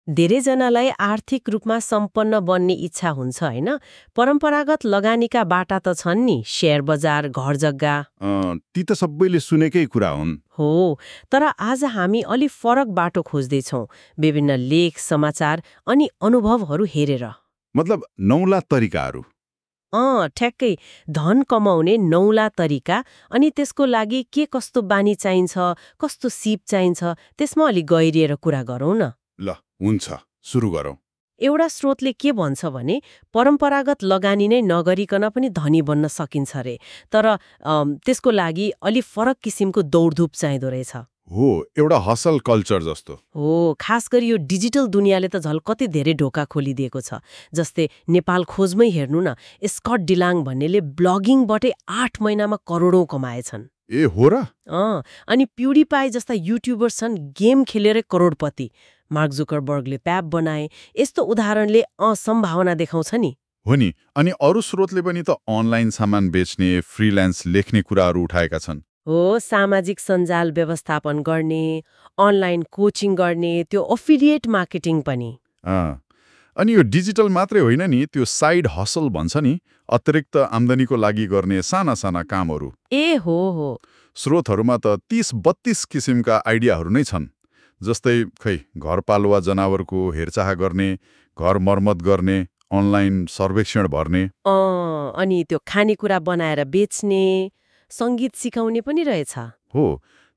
धेरैजनालाई आर्थिक रूपमा सम्पन्न बन्ने इच्छा हुन्छ हैन? परम्परागत लगानीका बाटा त छन् नि, शेयर बजार, घर जग्गा। ती त सबैले सुनेकै कुरा हुन्। हो, तर आज हामी अलि फरक बाटो खोज्दैछौँ, विभिन्न लेख, समाचार अनि अनुभवहरू हेरेर। मतलब 9 तरिकाहरू। ठ्याक्कै, धन कमाउने 9 तरिका अनि त्यसको लागि के कस्तो बानी चाहिन्छ, कस्तो सिप चाहिन्छ, त्यसमा अलि गहिरिएर कुरा गरौँ न। ल, हुन्छ, सुरु गरौँ। एउटा स्रोतले के भन्छ भने परम्परागत लगानी नै नगरिकन पनि धनी बन्न सकिन्छ रे, तर त्यसको लागि अलि फरक किसिमको दौडधुप चाहिँदो रहेछ। हो, एउटा हसल कल्चर जस्तो। हो, खास गरी यो डिजिटल दुनियाँले त झन् कति धेरै ढोका खोलिदिएको छ। जस्तै नेपाल खोजमै हेर्नु न, स्कट डिलाङ भन्नेले ब्लगिङबाटै 8 महिनामा करोडौं कमाएछन्। ए हो र? अनि प्युडिपाई जस्ता युट्युबर छन् गेम खेलेरै करोडपति। मार्क जुकरबर्गले प्याप बनाए। यस्तो उदाहरणले सम्भावना देखाउँछ नि। हो नि, अनि अरू स्रोतले पनि त अनलाइन सामान बेच्ने, फ्रिल्यान्स लेख्ने कुराहरू उठाएका छन्। हो, सामाजिक सञ्जाल व्यवस्थापन गर्ने, अनलाइन कोचिङ गर्ने, त्यो अफिलिएट मार्केटिङ पनि। अनि यो डिजिटल मात्रै होइन नि, त्यो साइड हसल भन्छ नि, अतिरिक्त आम्दानीको लागि गर्ने साना साना कामहरू। ए हो। स्रोतहरूमा त 30-32 किसिमका आइडियाहरू नै छन्। जस्तै घरपालुवा जनावरको हेरचाह गर्ने, घर मर्मत गर्ने, अनलाइन सर्वेक्षण भर्ने। अनि त्यो खानेकुरा बनाएर बेच्ने, सङ्गीत सिकाउने पनि रहेछ। हो,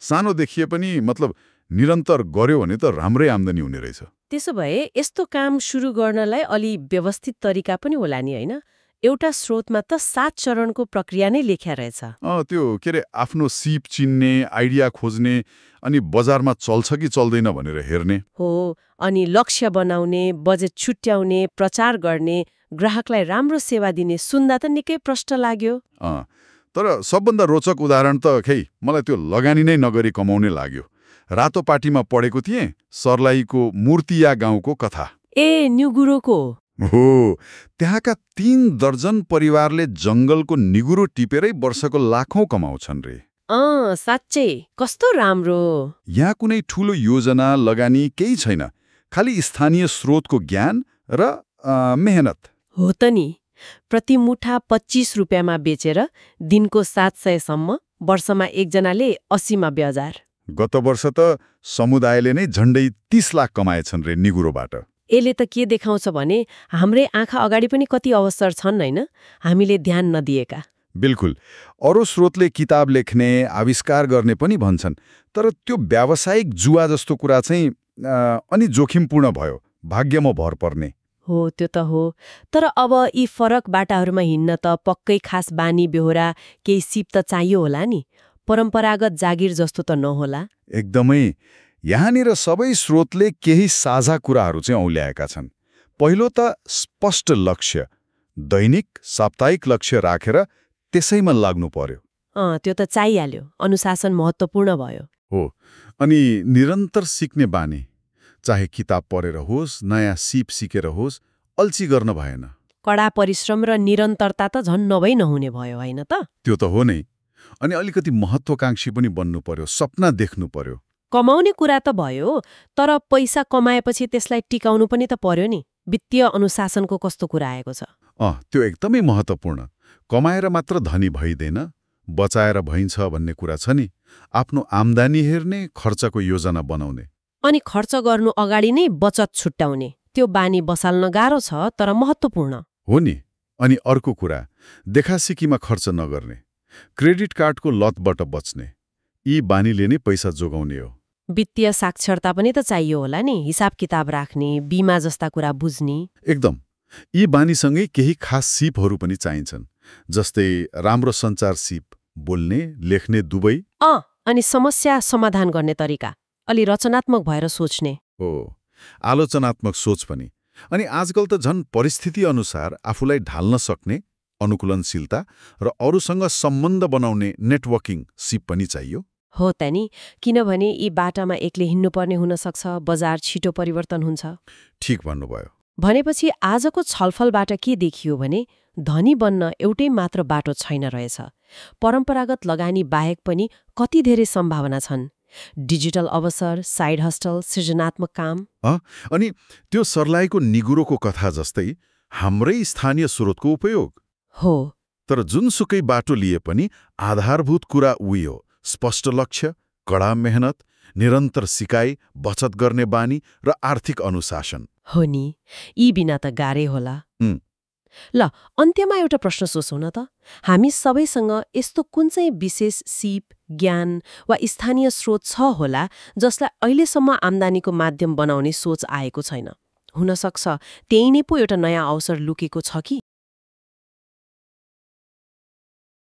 सानो देखिए पनि मतलब निरन्तर गर्यो भने त राम्रै आम्दानी हुने रहेछ। त्यसो भए यस्तो काम सुरु गर्नलाई अलि व्यवस्थित तरिका पनि होला नि, होइन? एउटा स्रोतमा त 7 चरणको प्रक्रिया नै लेख्या रहेछ। त्यो के अरे, आफ्नो सिप चिन्ने, आइडिया खोज्ने, अनि बजारमा चल्छ कि चल्दैन भनेर हेर्ने। हो, अनि लक्ष्य बनाउने, बजेट छुट्याउने, प्रचार गर्ने, ग्राहकलाई राम्रो सेवा दिने, सुन्दा त निकै प्रष्ट लाग्यो। तर सबभन्दा रोचक उदाहरण त मलाई त्यो लगानी नै नगरी कमाउने लाग्यो। रातोपाटीमा पढेको थिएँ, सर्लाहीको मूर्तिया गाउँको कथा। ए, निगुरोको? हो, त्यहाँका 3 दर्जन परिवारले जङ्गलको निगुरो टिपेरै वर्षको लाखौं कमाउँछन् रे। साँच्चै कस्तो राम्रो। यहाँ कुनै ठूलो योजना, लगानी केही छैन, खालि स्थानीय स्रोतको ज्ञान र मेहनत। हो त नि, प्रति मुठा 25 रुपियाँमा बेचेर दिनको 700 सम्म, वर्षमा एकजनाले 80 मा बजार। गत वर्ष त समुदायले नै झण्डै 30 लाख कमाएछन् रे निगुरोबाट। यसले त के देखाउँछ भने हाम्रै आँखा अगाडि पनि कति अवसर छन्, होइन, हामीले ध्यान नदिएका। बिल्कुल। अरू स्रोतले किताब लेख्ने, आविष्कार गर्ने पनि भन्छन्, तर त्यो व्यावसायिक जुवा जस्तो कुरा चाहिँ अनि जोखिमपूर्ण भयो, भाग्यमा भर पर्ने। हो, त्यो त हो। तर अब यी फरक बाटाहरूमा हिँड्न त पक्कै खास बानी बेहोरा, केही सिप त चाहियो होला नि, परम्परागत जागिर जस्तो त नहोला। एकदमै। यहाँनिर सबै स्रोतले केही साझा कुराहरू चाहिँ औल्याएका छन्। पहिलो त स्पष्ट लक्ष्य, दैनिक साप्ताहिक लक्ष्य राखेर त्यसैमा लाग्नु पर्यो। त्यो त चाहिहाल्यो, अनुशासन महत्त्वपूर्ण भयो। हो, अनि निरन्तर सिक्ने बानी, चाहे किताब पढेर होस्, नयाँ सिप सिकेर होस्, अल्छी गर्न भएन। कडा परिश्रम र निरन्तरता त झन् नभई नहुने भयो, होइन त? त्यो त हो नै। अनि अलिकति महत्त्वाकांक्षी पनि बन्नु पर्यो, सपना देख्नु पर्यो। कमाउने कुरा त भयो, तर पैसा कमाएपछि त्यसलाई टिकाउनु पनि त पर्यो नि। वित्तीय अनुशासनको कस्तो कुरा आएको छ? त्यो एकदमै महत्त्वपूर्ण। कमाएर मात्र धनी भइदैन, बचाएर भइन्छ भन्ने कुरा छ नि। आफ्नो आम्दानी हेर्ने, खर्चको योजना बनाउने। अनि खर्च गर्नु अगाडि नै बचत छुट्याउने, त्यो बानी बसाल्न गाह्रो छ, तर महत्त्वपूर्ण हो नि। अनि अर्को कुरा, देखासिकीमा खर्च नगर्ने, क्रेडिट कार्डको लतबाट बच्ने, यी बानीले नै पैसा जोगाउने हो। वित्तीय साक्षरता पनि त चाहियो होला नि, हिसाब किताब राख्ने, बीमा जस्ता कुरा बुझ्ने। एकदम। यी बानीसँगै केही खास सिपहरू पनि चाहिन्छन्, जस्तै राम्रो सञ्चार सिप, बोल्ने, लेख्ने दुवै। अनि समस्या समाधान गर्ने तरिका, अलि रचनात्मक भएर सोच्ने। हो, आलोचनात्मक सोच पनि। अनि आजकल त झन् परिस्थिति अनुसार आफूलाई ढाल्न सक्ने अनुकूलनशीलता र अरूसँग सम्बन्ध बनाउने नेटवर्किङ सिप पनि चाहियो। हो त नि, किनभने यी बाटामा एक्लै हिँड्नुपर्ने हुन सक्छ, बजार छिटो परिवर्तन हुन्छ। ठिक भन्नुभयो। भनेपछि आजको छलफलबाट के देखियो भने धनी बन्न एउटै मात्र बाटो छैन रहेछ। परम्परागत लगानी बाहेक पनि कति धेरै सम्भावना छन्। डिजिटल अवसर, साइड हस्टल, सृजनात्मक काम। अनि त्यो सर्लाहीको निगुरोको कथा जस्तै हाम्रै स्थानीय स्रोतको उपयोग। हो, तर जुनसुकै बाटो लिए पनि आधारभूत कुरा उही हो, स्पष्ट लक्ष्य, कडा मेहनत, निरन्तर सिकाइ, बचत गर्ने बानी र आर्थिक अनुशासन। हो नि, यी बिना त गाह्रै होला। ल, अन्त्यमा एउटा प्रश्न सोचौँ न त। हामी सबैसँग यस्तो कुन चाहिँ विशेष सिप, ज्ञान वा स्थानीय स्रोत छ होला जसलाई अहिलेसम्म आम्दानीको माध्यम बनाउने सोच आएको छैन? हुन सक्छ त्यही नै पो एउटा नयाँ अवसर लुकेको छ कि?